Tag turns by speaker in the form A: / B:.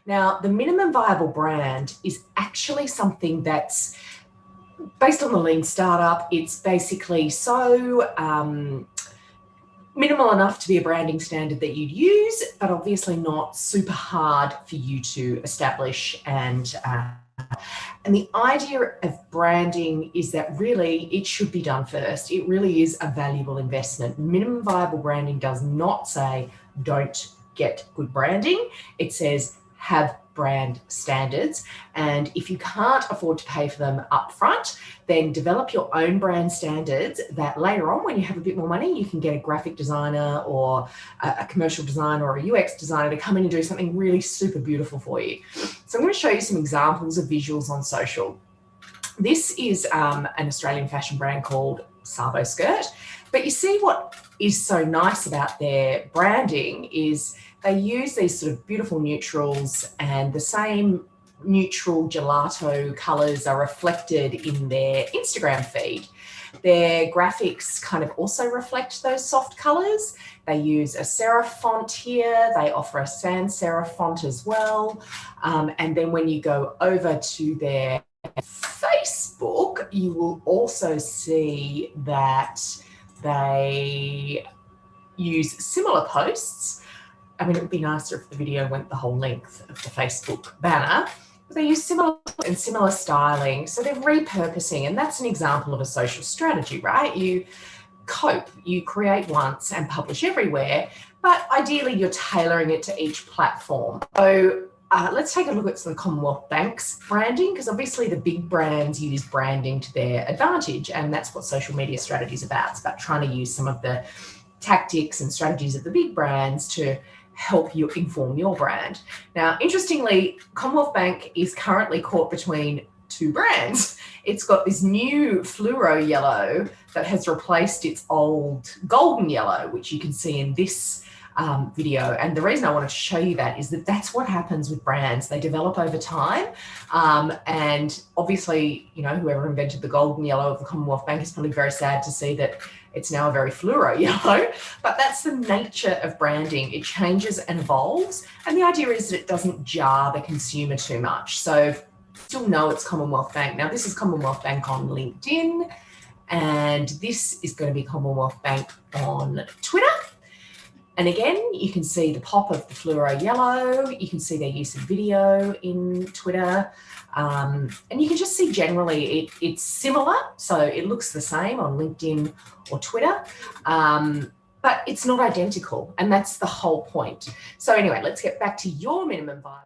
A: Now, the minimum viable brand is actually something that's based on the Lean Startup. It's basically so minimal enough to be a branding standard that you'd use, but obviously not super hard for you to establish. And the idea of branding is that really it should be done first. It really is a valuable investment. Minimum viable branding does not say don't get good branding. It says have brand standards. And if you can't afford to pay for them up front, then develop your own brand standards that later on, when you have a bit more money, you can get a graphic designer or a commercial designer or a UX designer to come in and do something really super beautiful for you. So I'm going to show you some examples of visuals on social. This is an Australian fashion brand called Savo Skirt. But you see what is so nice about their branding is they use these sort of beautiful neutrals, and the same neutral gelato colours are reflected in their Instagram feed. Their graphics kind of also reflect those soft colours. They use a serif font here. They offer a sans serif font as well. And then when you go over to their Facebook, you will also see that they use similar posts. I mean, it would be nicer if the video went the whole length of the Facebook banner, but they use similar and similar styling. So they're repurposing, and that's an example of a social strategy, right? You cope, you create once and publish everywhere, but ideally you're tailoring it to each platform. So let's take a look at some Commonwealth Bank's branding, because obviously the big brands use branding to their advantage, and that's what social media strategy is about. It's about trying to use some of the tactics and strategies of the big brands to help you inform your brand. Now, interestingly, Commonwealth Bank is currently caught between two brands. It's got this new fluoro yellow that has replaced its old golden yellow, which you can see in this video. And the reason I wanted to show you that is that that's what happens with brands. They develop over time. And obviously, you know, whoever invented the golden yellow of the Commonwealth Bank is probably very sad to see that it's now a very fluoro yellow, but that's the nature of branding. It changes and evolves. And the idea is that it doesn't jar the consumer too much. So you'll know it's Commonwealth Bank. Now, this is Commonwealth Bank on LinkedIn, and this is going to be Commonwealth Bank on Twitter. And again, you can see the pop of the fluoro yellow. You can see their use of video in Twitter. And you can just see generally it's similar. So it looks the same on LinkedIn or Twitter, but it's not identical. And that's the whole point. So anyway, let's get back to your minimum viable.